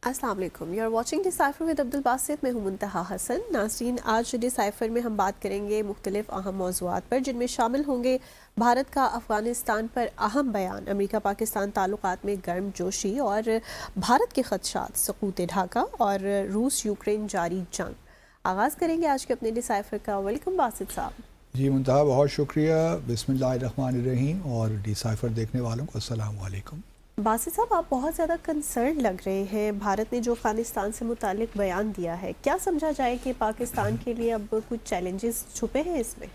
السلام علیکم، you are watching decipher with Abdul Basit, میں ہوں منتہا حسن۔ ناظرین، آج ڈیسائفر میں ہم بات کریں گے مختلف اہم موضوعات پر، جن میں شامل ہوں گے بھارت کا افغانستان پر اہم بیان، امریکہ پاکستان تعلقات میں گرم جوشی اور بھارت کے خدشات، سقوط ڈھاکہ اور روس یوکرین جاری جنگ۔ آغاز کریں گے آج کے اپنے ڈیسائفر کا۔ ویلکم باسط صاحب۔ جی منتہا، بہت شکریہ۔ بسم اللہ الرحمن الرحیم، اور ڈیسائفر دیکھنے والوں کو السلام علیکم۔ باسط صاحب، آپ بہت زیادہ کنسرن لگ رہے ہیں۔ بھارت نے جو افغانستان سے متعلق بیان دیا ہے، کیا سمجھا جائے کہ پاکستان کے لیے اب کچھ چیلنجز چھپے ہیں اس میں؟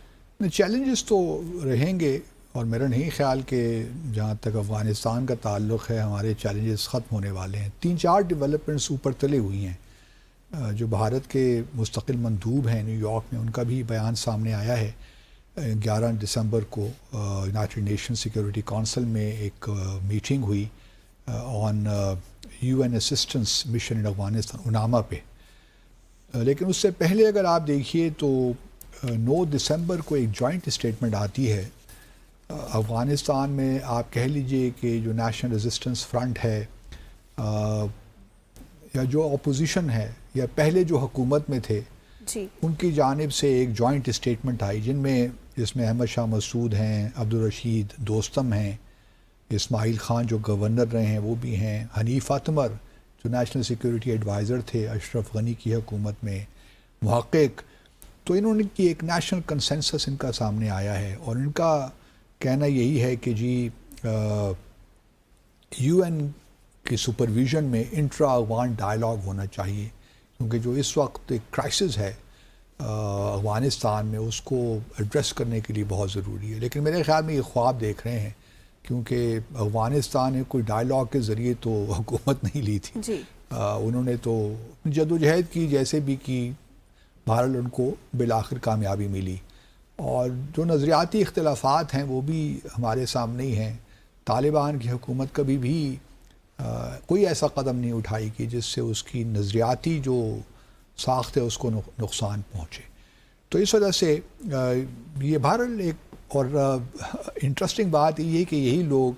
چیلنجز تو رہیں گے، اور میرا نہیں خیال کہ جہاں تک افغانستان کا تعلق ہے ہمارے چیلنجز ختم ہونے والے ہیں۔ 3-4 ڈیولپمنٹس اوپر تلے ہوئی ہیں جو بھارت کے مستقل مندوب ہیں نیو یارک میں، ان کا بھی بیان سامنے آیا ہے۔ 11 دسمبر کو یونائٹڈ نیشن سیکورٹی کونسل میں ایک میٹنگ ہوئی on U N assistance mission in Afghanistan, UNAMA پہ۔ لیکن اس سے پہلے اگر آپ دیکھیے تو 9 دسمبر کو ایک جوائنٹ اسٹیٹمنٹ آتی ہے افغانستان میں۔ آپ کہہ لیجئے کہ جو نیشنل ریزسٹنس فرنٹ ہے یا جو اپوزیشن ہے یا پہلے جو حکومت میں تھے، جی، ان کی جانب سے ایک جوائنٹ اسٹیٹمنٹ آئی، جس میں احمد شاہ مسعود ہیں، عبدالرشید دوستم ہیں، اسماعیل خان جو گورنر رہے ہیں وہ بھی ہیں، حنیف اتمر جو نیشنل سیکورٹی ایڈوائزر تھے اشرف غنی کی حکومت میں، محقق۔ تو انہوں نے کی ایک نیشنل کنسنسس ان کا سامنے آیا ہے، اور ان کا کہنا یہی ہے کہ جی یو این کی سپرویژن میں انٹرا افغان ڈائلاگ ہونا چاہیے، کیونکہ جو اس وقت ایک کرائسس ہے افغانستان میں، اس کو ایڈریس کرنے کے لیے بہت ضروری ہے۔ لیکن میرے خیال میں یہ خواب دیکھ رہے ہیں، کیونکہ افغانستان نے کوئی ڈائلاگ کے ذریعے تو حکومت نہیں لی تھی۔ جی، انہوں نے تو جدوجہد کی، جیسے بھی کی، بہرحال ان کو بالآخر کامیابی ملی۔ اور جو نظریاتی اختلافات ہیں وہ بھی ہمارے سامنے ہی ہیں۔ طالبان کی حکومت کبھی بھی کوئی ایسا قدم نہیں اٹھائی کہ جس سے اس کی نظریاتی جو ساخت ہے اس کو نقصان پہنچے۔ تو اس وجہ سے یہ بہرحال ایک اور انٹرسٹنگ بات یہ ہے کہ یہی لوگ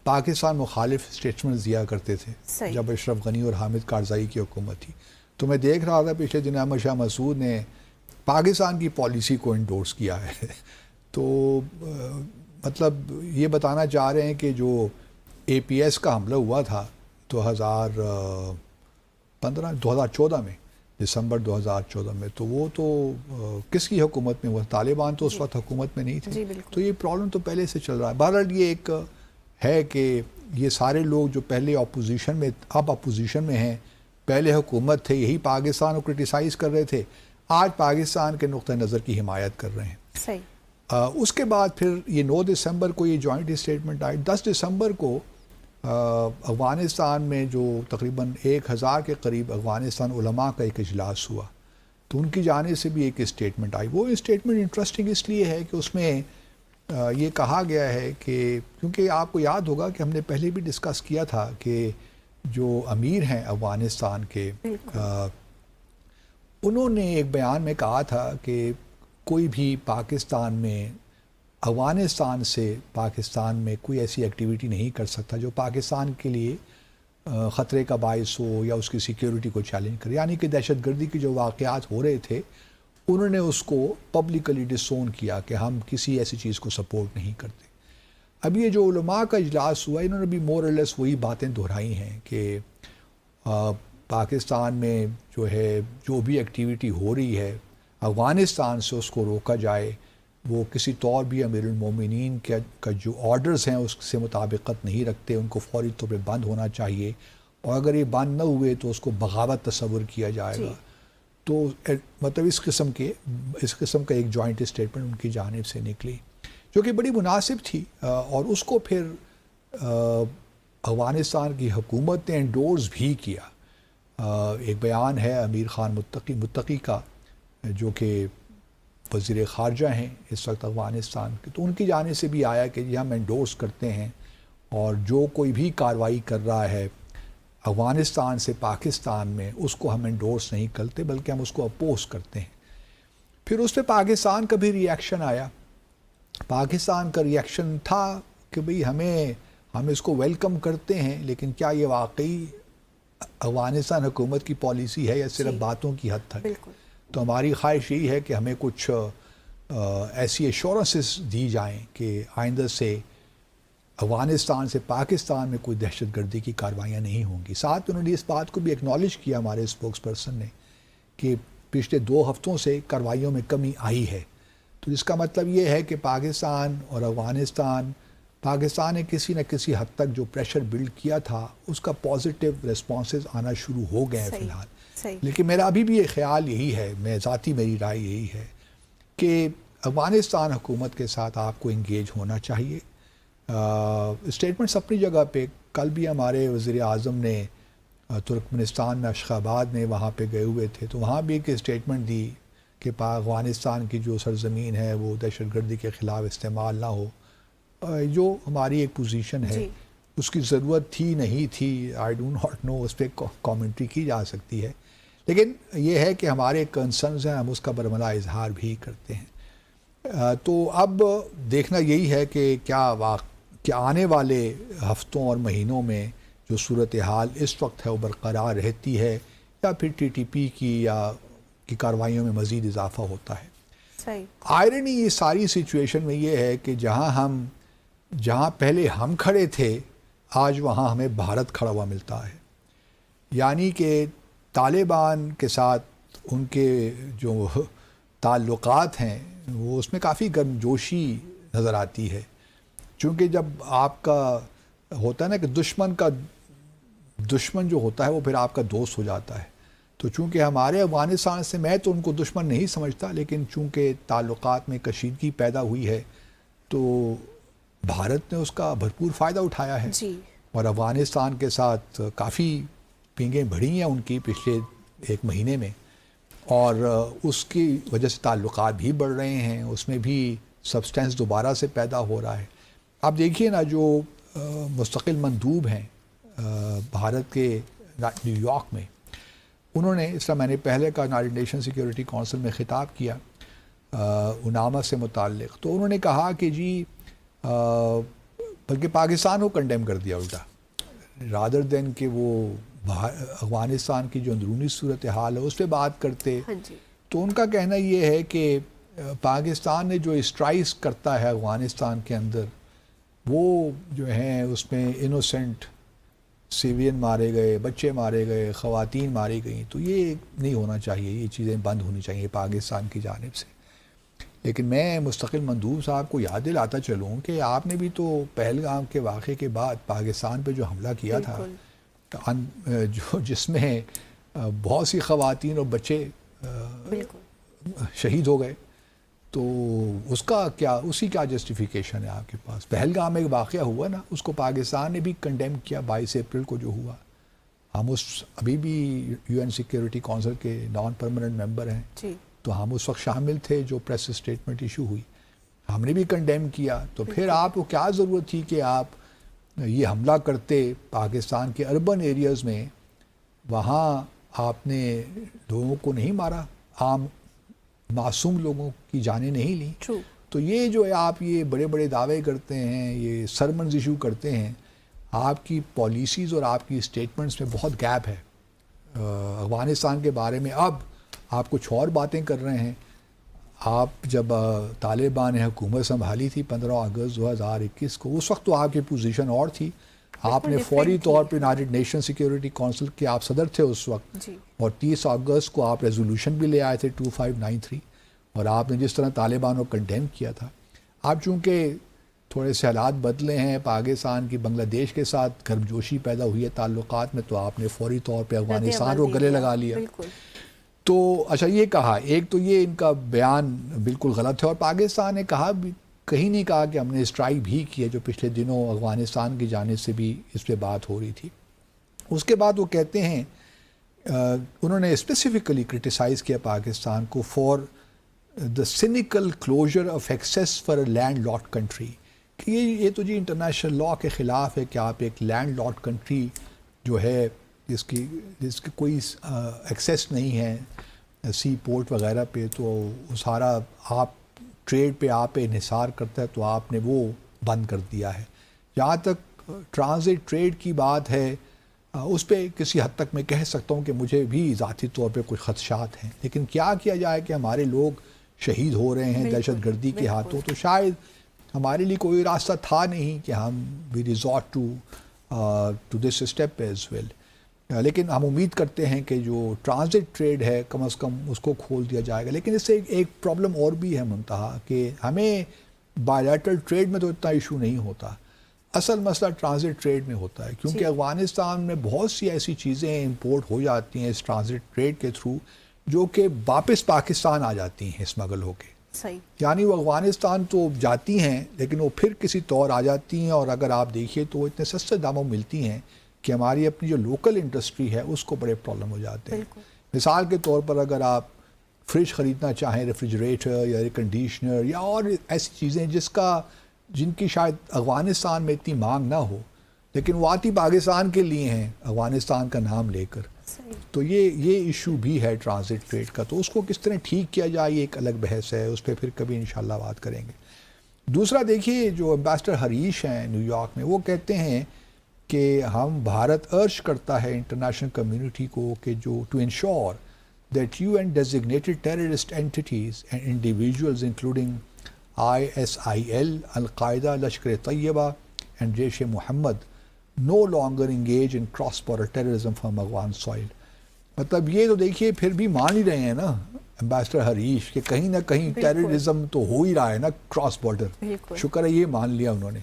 پاکستان مخالف اسٹیٹمنٹس دیا کرتے تھے جب اشرف غنی اور حامد کارزائی کی حکومت تھی۔ تو میں دیکھ رہا تھا پچھلے دن احمد شاہ مسعود نے پاکستان کی پالیسی کو انڈورس کیا ہے۔ تو مطلب یہ بتانا چاہ رہے ہیں کہ جو اے پی ایس کا حملہ ہوا تھا 2014 میں، دسمبر 2014 میں، تو وہ تو کس کی حکومت میں ہوا؟ طالبان تو اس وقت حکومت میں نہیں تھے۔ تو یہ پرابلم تو پہلے سے چل رہا ہے۔ بہرحال یہ ایک ہے کہ یہ سارے لوگ جو پہلے اپوزیشن میں، اب اپوزیشن میں ہیں، پہلے حکومت تھے، یہی پاکستان کو کرٹیسائز کر رہے تھے، آج پاکستان کے نقطہ نظر کی حمایت کر رہے ہیں۔ صحیح۔ اس کے بعد پھر یہ 9 دسمبر کو یہ جوائنٹ اسٹیٹمنٹ آئی۔ 10 دسمبر کو افغانستان میں جو تقریباً 1000 کے قریب افغانستان علماء کا ایک اجلاس ہوا، تو ان کی جانب سے بھی ایک اسٹیٹمنٹ آئی۔ وہ اسٹیٹمنٹ انٹرسٹنگ اس لیے ہے کہ اس میں یہ کہا گیا ہے کہ، کیونکہ آپ کو یاد ہوگا کہ ہم نے پہلے بھی ڈسکس کیا تھا کہ جو امیر ہیں افغانستان کے، انہوں نے ایک بیان میں کہا تھا کہ کوئی بھی پاکستان میں، افغانستان سے پاکستان میں کوئی ایسی ایکٹیویٹی نہیں کر سکتا جو پاکستان کے لیے خطرے کا باعث ہو یا اس کی سیکیورٹی کو چیلنج کرے۔ یعنی کہ دہشت گردی کے جو واقعات ہو رہے تھے، انہوں نے اس کو پبلکلی ڈسون کیا کہ ہم کسی ایسی چیز کو سپورٹ نہیں کرتے۔ اب یہ جو علماء کا اجلاس ہوا، انہوں نے بھی مور اور لیس وہی باتیں دہرائی ہیں کہ پاکستان میں جو ہے جو بھی ایکٹیویٹی ہو رہی ہے افغانستان سے، اس کو روکا جائے۔ وہ کسی طور بھی امیر المومنین کا جو آرڈرز ہیں اس سے مطابقت نہیں رکھتے، ان کو فوری طور پہ بند ہونا چاہیے، اور اگر یہ بند نہ ہوئے تو اس کو بغاوت تصور کیا جائے گا۔ تو مطلب اس قسم کا ایک جوائنٹ اسٹیٹمنٹ ان کی جانب سے نکلی، جو کہ بڑی مناسب تھی، اور اس کو پھر افغانستان کی حکومت نے انڈورس بھی کیا۔ ایک بیان ہے امیر خان متقی کا، جو کہ وزیر خارجہ ہیں اس وقت افغانستان کے، تو ان کی جانب سے بھی آیا کہ یہ ہم انڈورس کرتے ہیں، اور جو کوئی بھی کارروائی کر رہا ہے افغانستان سے پاکستان میں، اس کو ہم انڈورس نہیں کرتے بلکہ ہم اس کو اپوز کرتے ہیں۔ پھر اس پہ پاکستان کا بھی ری ایکشن آیا۔ پاکستان کا ری ایکشن تھا کہ بھئی ہم اس کو ویلکم کرتے ہیں، لیکن کیا یہ واقعی افغانستان حکومت کی پالیسی ہے یا صرف باتوں کی حد تک؟ بالکل. تو ہماری خواہش یہی ہے کہ ہمیں کچھ ایسی ایشورنسز دی جائیں کہ آئندہ سے افغانستان سے پاکستان میں کوئی دہشت گردی کی کارروائیاں نہیں ہوں گی. ساتھ انہوں نے اس بات کو بھی ایکنالج کیا ہمارے اسپوکس پرسن نے کہ پچھلے 2 ہفتوں سے کارروائیوں میں کمی آئی ہے. تو اس کا مطلب یہ ہے کہ پاکستان اور پاکستان نے کسی نہ کسی حد تک جو پریشر بلڈ کیا تھا اس کا پازیٹیو ریسپانسز آنا شروع ہو گئے ہیں فی الحال. لیکن میرا ابھی بھی یہ خیال یہی ہے، میری رائے یہی ہے کہ افغانستان حکومت کے ساتھ آپ کو انگیج ہونا چاہیے. اسٹیٹمنٹس اپنی جگہ پہ، کل بھی ہمارے وزیر اعظم نے ترکمنستان میں اشخاباد میں وہاں پہ گئے ہوئے تھے، تو وہاں بھی ایک اسٹیٹمنٹ دی کہ افغانستان کی جو سرزمین ہے وہ دہشت گردی کے خلاف استعمال نہ ہو. جو ہماری ایک پوزیشن ہے اس کی ضرورت تھی نہیں تھی، آئی ڈو ناٹ نو، اس پہ کامنٹری کی جا سکتی ہے، لیکن یہ ہے کہ ہمارے کنسرنز ہیں، ہم اس کا برملا اظہار بھی کرتے ہیں. تو اب دیکھنا یہی ہے کہ کیا آنے والے ہفتوں اور مہینوں میں جو صورتحال اس وقت ہے وہ برقرار رہتی ہے یا پھر TTP کی کارروائیوں میں مزید اضافہ ہوتا ہے. آئرنی یہ ساری سچویشن میں یہ ہے کہ جہاں پہلے ہم کھڑے تھے آج وہاں ہمیں بھارت کھڑا ہوا ملتا ہے. یعنی کہ طالبان کے ساتھ ان کے جو تعلقات ہیں وہ اس میں کافی گرمجوشی نظر آتی ہے، چونکہ جب آپ کا ہوتا ہے نا کہ دشمن جو ہوتا ہے وہ پھر آپ کا دوست ہو جاتا ہے. تو چونکہ ہمارے افغانستان سے، میں تو ان کو دشمن نہیں سمجھتا، لیکن چونکہ تعلقات میں کشیدگی پیدا ہوئی ہے تو بھارت نے اس کا بھرپور فائدہ اٹھایا ہے اور افغانستان کے ساتھ کافی پینگیں بڑھی ہیں ان کی پچھلے 1 مہینے میں، اور اس کی وجہ سے تعلقات بھی بڑھ رہے ہیں، اس میں بھی سبسٹینس دوبارہ سے پیدا ہو رہا ہے. اب دیکھیے نا، جو مستقل مندوب ہیں بھارت کے نیو یارک میں، انہوں نے، اس طرح میں نے پہلے کا یونائیٹڈ نیشن سیکیورٹی کونسل میں خطاب کیا اناما سے متعلق، تو انہوں نے کہا کہ جی بلکہ پاکستان کو کنڈیم کر دیا الٹا، رادر دین کہ وہ افغانستان کی جو اندرونی صورتحال ہے اس پہ بات کرتے. تو ان کا کہنا یہ ہے کہ پاکستان نے جو اسٹرائکس کرتا ہے افغانستان کے اندر، وہ جو ہیں اس میں انوسنٹ سیوین مارے گئے، بچے مارے گئے، خواتین ماری گئیں، تو یہ نہیں ہونا چاہیے، یہ چیزیں بند ہونی چاہیے پاکستان کی جانب سے. لیکن میں مستقل مندوب صاحب کو یاد دلاتا چلوں کہ آپ نے بھی تو پہلگام کے واقعے کے بعد پاکستان پہ جو حملہ کیا تھا، جس میں بہت سی خواتین اور بچے شہید ہو گئے، تو اسی کا جسٹیفیکیشن ہے آپ کے پاس؟ پہلگام میں ایک واقعہ ہوا نا، اس کو پاکستان نے بھی کنڈیم کیا 22 اپریل کو جو ہوا. ہم ابھی بھی UN سیکیورٹی کونسل کے نان پرماننٹ ممبر ہیں، تو ہم اس وقت شامل تھے جو پریس اسٹیٹمنٹ ایشو ہوئی، ہم نے بھی کنڈیم کیا. تو پھر آپ کو کیا ضرورت تھی کہ آپ یہ حملہ کرتے پاکستان کے اربن ایریاز میں؟ وہاں آپ نے لوگوں کو نہیں مارا، عام معصوم لوگوں کی جانیں نہیں لیں. تو یہ جو ہے آپ یہ بڑے بڑے دعوے کرتے ہیں، یہ سرمنز ایشو کرتے ہیں، آپ کی پالیسیز اور آپ کی اسٹیٹمنٹس میں بہت گیپ ہے افغانستان کے بارے میں. اب آپ کچھ اور باتیں کر رہے ہیں. آپ جب طالبان نے حکومت سنبھالی تھی 15 اگست 2021 کو، اس وقت تو آپ کی پوزیشن اور تھی، آپ نے فوری طور پہ یونائیٹڈ نیشن سیکیورٹی کونسل کے آپ صدر تھے اس وقت، اور 30 اگست کو آپ ریزولوشن بھی لے آئے تھے 2593، اور آپ نے جس طرح طالبان کو کنڈیم کیا تھا. آپ چونکہ تھوڑے سے حالات بدلے ہیں، پاکستان کی بنگلہ دیش کے ساتھ گرمجوشی پیدا ہوئی ہے تعلقات میں، تو آپ نے فوری طور پہ افغانستان کو گلے لگا لیا. تو اچھا، یہ کہا، ایک تو یہ ان کا بیان بالکل غلط ہے، اور پاکستان نے کہیں نہیں کہا کہ ہم نے اسٹرائک بھی کی ہے، جو پچھلے دنوں افغانستان کی جانب سے بھی اس پہ بات ہو رہی تھی. اس کے بعد وہ کہتے ہیں، انہوں نے اسپیسیفکلی کرٹیسائز کیا پاکستان کو for the cynical closure of access for a landlocked country, کہ یہ تو جی انٹرنیشنل لا کے خلاف ہے کہ آپ ایک لینڈ لاکڈ کنٹری جو ہے جس کی کوئی ایکسیس نہیں ہے سی پورٹ وغیرہ پہ، تو سارا آپ ٹریڈ پہ آپ انحصار کرتا ہے، تو آپ نے وہ بند کر دیا ہے. جہاں تک ٹرانزٹ ٹریڈ کی بات ہے، اس پہ کسی حد تک میں کہہ سکتا ہوں کہ مجھے بھی ذاتی طور پہ کچھ خدشات ہیں، لیکن کیا کیا جائے کہ ہمارے لوگ شہید ہو رہے ہیں دہشت گردی کے ہاتھوں، تو شاید ہمارے لیے کوئی راستہ تھا نہیں کہ ہم we resort to this step as well, لیکن ہم امید کرتے ہیں کہ جو ٹرانزٹ ٹریڈ ہے کم از کم اس کو کھول دیا جائے گا. لیکن اس سے ایک پرابلم اور بھی ہے منتہا، کہ ہمیں بائیلیٹرل ٹریڈ میں تو اتنا ایشو نہیں ہوتا، اصل مسئلہ ٹرانزٹ ٹریڈ میں ہوتا ہے، کیونکہ افغانستان میں بہت سی ایسی چیزیں امپورٹ ہو جاتی ہیں اس ٹرانزٹ ٹریڈ کے تھرو جو کہ واپس پاکستان آ جاتی ہیں اسمگل ہو کے. صحیح. یعنی وہ افغانستان تو جاتی ہیں لیکن وہ پھر کسی طور آ جاتی ہیں، اور اگر آپ دیکھیے تو وہ اتنے سستے داموں ملتی ہیں کہ ہماری اپنی جو لوکل انڈسٹری ہے اس کو بڑے پرابلم ہو جاتے ہیں. مثال کے طور پر اگر آپ فریج خریدنا چاہیں، ریفریجریٹر یا ایئر کنڈیشنر یا اور ایسی چیزیں جن کی شاید افغانستان میں اتنی مانگ نہ ہو، لیکن وہ آتی پاکستان کے لیے ہیں افغانستان کا نام لے کر. تو یہ ایشو بھی ہے ٹرانزٹ ٹریڈ کا، تو اس کو کس طرح ٹھیک کیا جائے یہ ایک الگ بحث ہے، اس پہ پھر کبھی انشاءاللہ بات کریں گے. دوسرا دیکھیے جو امبیسڈر حریش ہیں نیو یارک میں، وہ کہتے ہیں کہ بھارت ارج کرتا ہے انٹرنیشنل کمیونٹی کو کہ جو to ensure that UN designated terrorist entities and individuals including ISIL, al Qaeda, Lashkar Taiba and Jaish Muhammad no longer engage in cross-border terrorism from Afghan soil. مطلب یہ تو دیکھیے پھر بھی مان ہی رہے ہیں نا امبیسڈر حریش کہ کہیں نہ کہیں ٹیررزم تو ہو ہی رہا ہے نا کراس بارڈر. شکر ہے یہ مان لیا انہوں نے.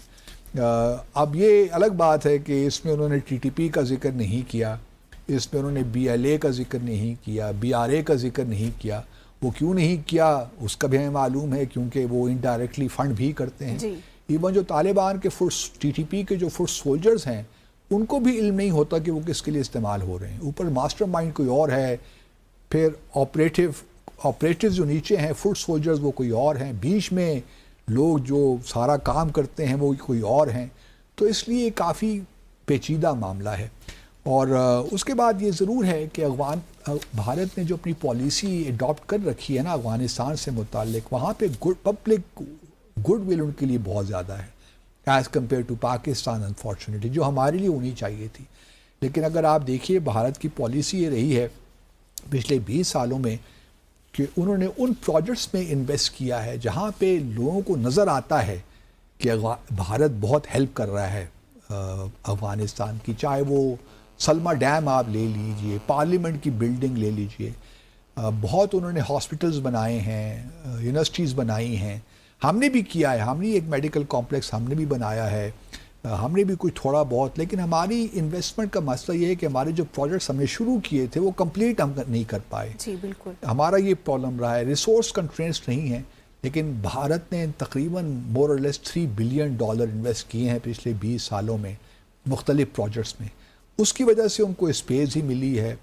اب یہ الگ بات ہے کہ اس میں انہوں نے TTP کا ذکر نہیں کیا، اس میں انہوں نے BLA کا ذکر نہیں کیا، BRA کا ذکر نہیں کیا. وہ کیوں نہیں کیا اس کا بھی ہمیں معلوم ہے، کیونکہ وہ انڈائریکٹلی فنڈ بھی کرتے ہیں. ایون جو طالبان کے TTP کے جو فٹ سولجرز ہیں ان کو بھی علم نہیں ہوتا کہ وہ کس کے لیے استعمال ہو رہے ہیں. اوپر ماسٹر مائنڈ کوئی اور ہے، پھر آپریٹو جو نیچے ہیں فٹ سولجرز وہ کوئی اور ہیں، بیچ میں لوگ جو سارا کام کرتے ہیں وہ کوئی اور ہیں. تو اس لیے کافی پیچیدہ معاملہ ہے. اور اس کے بعد یہ ضرور ہے کہ بھارت نے جو اپنی پالیسی اڈاپٹ کر رکھی ہے نا افغانستان سے متعلق، وہاں پہ پبلک گڈ ول ان کے لیے بہت زیادہ ہے as compared to Pakistan unfortunately, جو ہمارے لیے ہونی چاہیے تھی. لیکن اگر آپ دیکھیے بھارت کی پالیسی یہ رہی ہے پچھلے 20 سالوں میں کہ انہوں نے ان پروجیکٹس میں انویسٹ کیا ہے جہاں پہ لوگوں کو نظر آتا ہے کہ بھارت بہت ہیلپ کر رہا ہے افغانستان کی. چاہے وہ سلما ڈیم آپ لے لیجئے، پارلیمنٹ کی بلڈنگ لے لیجئے، بہت انہوں نے ہاسپٹلز بنائے ہیں، یونیورسٹیز بنائی ہیں. ہم نے بھی کیا ہے، ہم نے ایک میڈیکل کمپلیکس ہم نے بھی بنایا ہے، ہم نے بھی کچھ تھوڑا بہت. لیکن ہماری انویسٹمنٹ کا مسئلہ یہ ہے کہ ہمارے جو پروجیکٹس ہم نے شروع کیے تھے وہ کمپلیٹ ہم نہیں کر پائے. جی بالکل ہمارا یہ پرابلم رہا ہے. ریسورس کنسٹرینٹس نہیں ہیں، لیکن بھارت نے تقریباً مور اور لیس $3 بلین انویسٹ کیے ہیں پچھلے 20 سالوں میں مختلف پروجیکٹس میں. اس کی وجہ سے ان کو اسپیس ہی ملی ہے،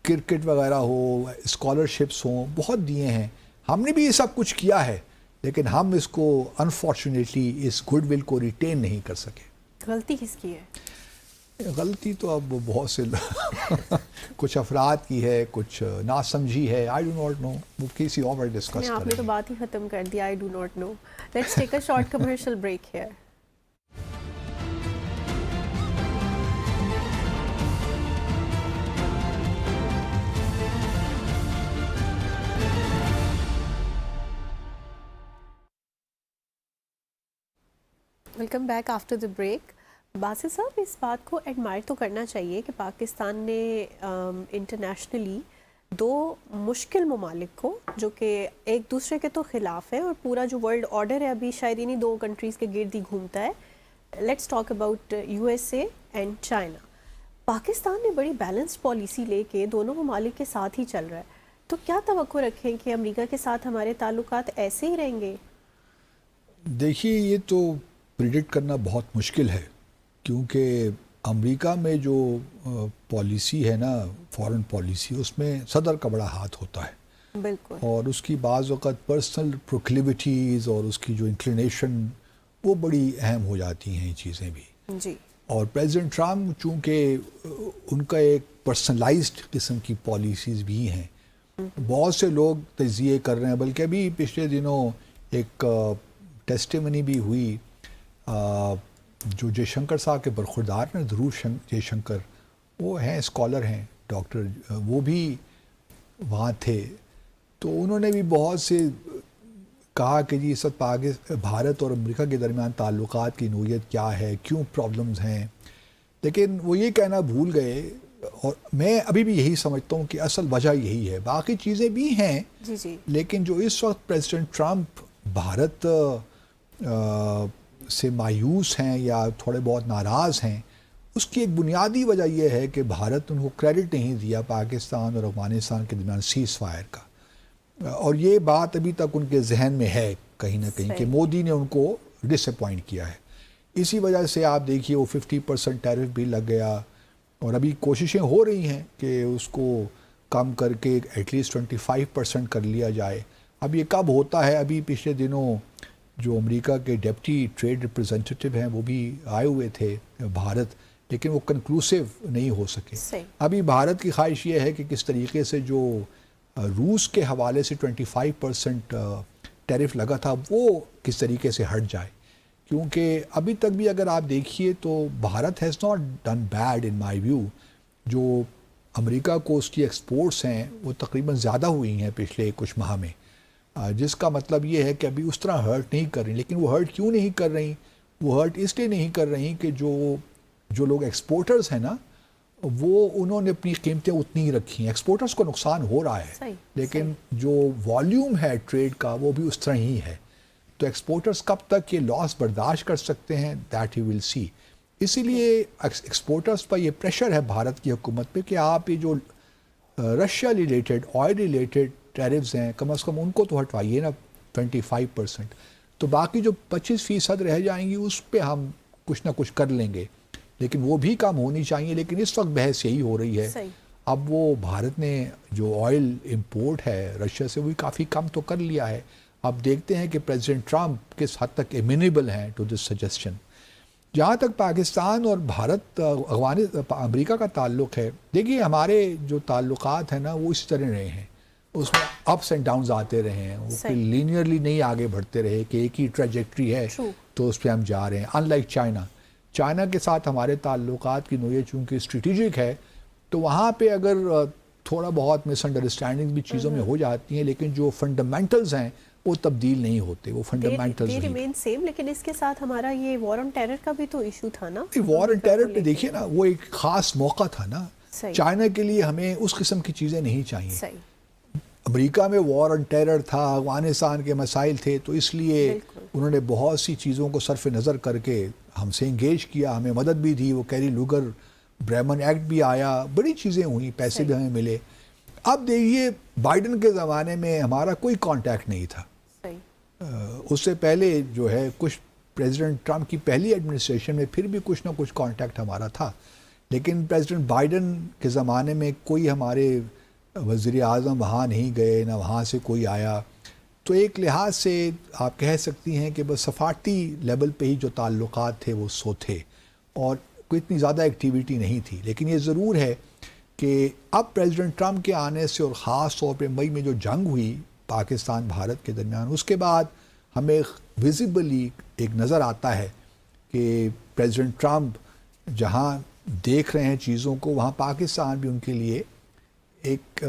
کرکٹ وغیرہ ہو، اسکالرشپس ہوں، بہت دیے ہیں. ہم نے بھی یہ سب کچھ کیا ہے، لیکن ہم اس کو انفارچونیٹلی اس گڈ ول کو ریٹین نہیں کر سکے. غلطی کس کی ہے؟ غلطی تو اب بہت سے کچھ افراد کی ہے، کچھ ناسمجھی ہے. آئی ڈو ناٹ نو، وہ کسی اور پر ڈسکس کریں. آپ نے تو بات ہی ختم کر دی. I do not know. Let's take a short commercial break here. Welcome back after the break. Basit صاحب اس بات کو ایڈمائر تو کرنا چاہیے کہ پاکستان نے انٹرنیشنلی 2 مشکل ممالک کو جو کہ ایک دوسرے کے تو خلاف ہیں اور پورا جو ورلڈ آرڈر ہے ابھی شاید انہی 2 کنٹریز کے گرد ہی گھومتا ہے. Let's talk about USA and China. Pakistan نے بڑی بیلنسڈ پالیسی لے کے دونوں ممالک کے ساتھ ہی چل رہا ہے، تو کیا توقع رکھیں کہ امریکہ کے ساتھ ہمارے تعلقات ایسے ہی رہیں گے؟ دیکھیے یہ تو پریڈکٹ کرنا بہت مشکل ہے، کیونکہ امریکہ میں جو پالیسی ہے نا فارن پالیسی، اس میں صدر کا بڑا ہاتھ ہوتا ہے. بالکل. اور اس کی بعض اوقات پرسنل پروکلیوٹیز اور اس کی جو انکلینیشن وہ بڑی اہم ہو جاتی ہیں یہ چیزیں بھی. جی. اور پریزیڈنٹ ٹرمپ چونکہ ان کا ایک پرسنلائزڈ قسم کی پالیسیز بھی ہیں، بہت سے لوگ تجزیے کر رہے ہیں. بلکہ ابھی پچھلے دنوں ایک ٹیسٹیمنی بھی ہوئی جو جے شنکر صاحب کے برخوردار ہیں، دھرو جے شنکر، وہ ہیں اسکالر ہیں ڈاکٹر، وہ بھی وہاں تھے، تو انہوں نے بھی بہت سے کہا کہ جی اس وقت بھارت اور امریکہ کے درمیان تعلقات کی نوعیت کیا ہے، کیوں پرابلمز ہیں، لیکن وہ یہ کہنا بھول گئے، اور میں ابھی بھی یہی سمجھتا ہوں کہ اصل وجہ یہی ہے، باقی چیزیں بھی ہیں جی جی، لیکن جو اس وقت پریزیڈنٹ ٹرمپ بھارت سے مایوس ہیں یا تھوڑے بہت ناراض ہیں، اس کی ایک بنیادی وجہ یہ ہے کہ بھارت ان کو کریڈٹ نہیں دیا پاکستان اور افغانستان کے درمیان سیز فائر کا، اور یہ بات ابھی تک ان کے ذہن میں ہے کہیں نہ کہیں کہ مودی نے ان کو ڈس اپوائنٹ کیا ہے، اسی وجہ سے آپ دیکھیے وہ 50% ٹیرف بھی لگ گیا، اور ابھی کوششیں ہو رہی ہیں کہ اس کو کم کر کے ایٹ لیسٹ 25% کر لیا جائے۔ اب یہ کب ہوتا ہے؟ ابھی پچھلے دنوں جو امریکہ کے ڈپٹی ٹریڈ ریپرزینٹیٹیو ہیں وہ بھی آئے ہوئے تھے بھارت، لیکن وہ کنکلوسیو نہیں ہو سکے۔ ابھی بھارت کی خواہش یہ ہے کہ کس طریقے سے جو روس کے حوالے سے 25% ٹیرف لگا تھا وہ کس طریقے سے ہٹ جائے، کیونکہ ابھی تک بھی اگر آپ دیکھیے تو Bharat has not done bad in my view, جو امریکہ کو اس کی ایکسپورٹس ہیں وہ تقریباً زیادہ ہوئی ہیں پچھلے کچھ ماہ میں، جس کا مطلب یہ ہے کہ ابھی اس طرح ہرٹ نہیں کر رہی، لیکن وہ ہرٹ کیوں نہیں کر رہی؟ وہ ہرٹ اس لیے نہیں کر رہی کہ جو لوگ ایکسپورٹرز ہیں نا، وہ انہوں نے اپنی قیمتیں اتنی ہی رکھی ہیں، ایکسپورٹرز کو نقصان ہو رہا ہے لیکن جو والیوم ہے ٹریڈ کا وہ بھی اس طرح ہی ہے، تو ایکسپورٹرز کب تک یہ لاس برداشت کر سکتے ہیں، دیٹ ہی ول سی۔ اسی لیے ایکسپورٹرز پر یہ پریشر ہے بھارت کی حکومت پہ کہ آپ یہ جو رشیا ریلیٹڈ آئل ریلیٹڈ ٹیرفز ہیں کم از کم ان کو تو ہٹوائیے نا 25%، تو باقی جو 25% رہ جائیں گی اس پہ ہم کچھ نہ کچھ کر لیں گے، لیکن وہ بھی کم ہونی چاہیے۔ لیکن اس وقت بحث یہی ہو رہی ہے، اب وہ بھارت نے جو آئل امپورٹ ہے رشیا سے وہ بھی کافی کم تو کر لیا ہے، اب دیکھتے ہیں کہ پریزیڈنٹ ٹرمپ کس حد تک امینیبل ہیں ٹو دس سجیسشن۔ جہاں تک پاکستان اور بھارت امریکہ کا تعلق ہے، دیکھیے ہمارے جو تعلقات ہیں نا وہ اس طرح رہے ہیں، اس میں اپس اینڈ ڈاؤنز آتے رہے ہیں، وہ لینئرلی نہیں آگے بڑھتے رہے کہ ایک ہی ٹریجیکٹری ہے تو اس پہ ہم جا رہے ہیں، ان لائک چائنا کے ساتھ ہمارے تعلقات کی نوعیت چونکہ اسٹریٹجک ہے، تو وہاں پہ اگر تھوڑا بہت مس انڈرسٹینڈنگ بھی چیزوں میں ہو جاتی ہیں، لیکن جو فنڈامنٹلز ہیں وہ تبدیل نہیں ہوتے، وہ فنڈامنٹلز ریمین سیم۔ لیکن اس کے ساتھ ہمارا یہ وار آن ٹیرر کا بھی تو ایشو تھا نا، وار آن ٹیرر پہ دیکھیے نا وہ ایک خاص موقع تھا نا، چائنا کے لیے ہمیں اس قسم کی چیزیں نہیں چاہیے۔ امریکہ میں وار آن ٹیرر تھا، افغانستان کے مسائل تھے، تو اس لیے انہوں نے بہت سی چیزوں کو صرف نظر کر کے ہم سے انگیج کیا، ہمیں مدد بھی دی، وہ کیری لوگر بریمن ایکٹ بھی آیا، بڑی چیزیں ہوئیں، پیسے بھی ہمیں ملے۔ اب دیکھیے بائیڈن کے زمانے میں ہمارا کوئی کانٹیکٹ نہیں تھا، اس سے پہلے جو ہے کچھ پریزیڈنٹ ٹرمپ کی پہلی ایڈمنسٹریشن میں پھر بھی کچھ نہ کچھ کانٹیکٹ ہمارا تھا، لیکن پریزیڈنٹ بائیڈن کے زمانے میں کوئی ہمارے وزیر اعظم وہاں نہیں گئے، نہ وہاں سے کوئی آیا، تو ایک لحاظ سے آپ کہہ سکتی ہیں کہ بس سفارتی لیول پہ ہی جو تعلقات تھے وہ سو تھے اور کوئی اتنی زیادہ ایکٹیویٹی نہیں تھی۔ لیکن یہ ضرور ہے کہ اب پریزیڈنٹ ٹرمپ کے آنے سے اور خاص طور پہ مئی میں جو جنگ ہوئی پاکستان بھارت کے درمیان، اس کے بعد ہمیں ویزیبلی ایک نظر آتا ہے کہ پریزیڈنٹ ٹرمپ جہاں دیکھ رہے ہیں چیزوں کو، وہاں پاکستان بھی ان کے لیے ایک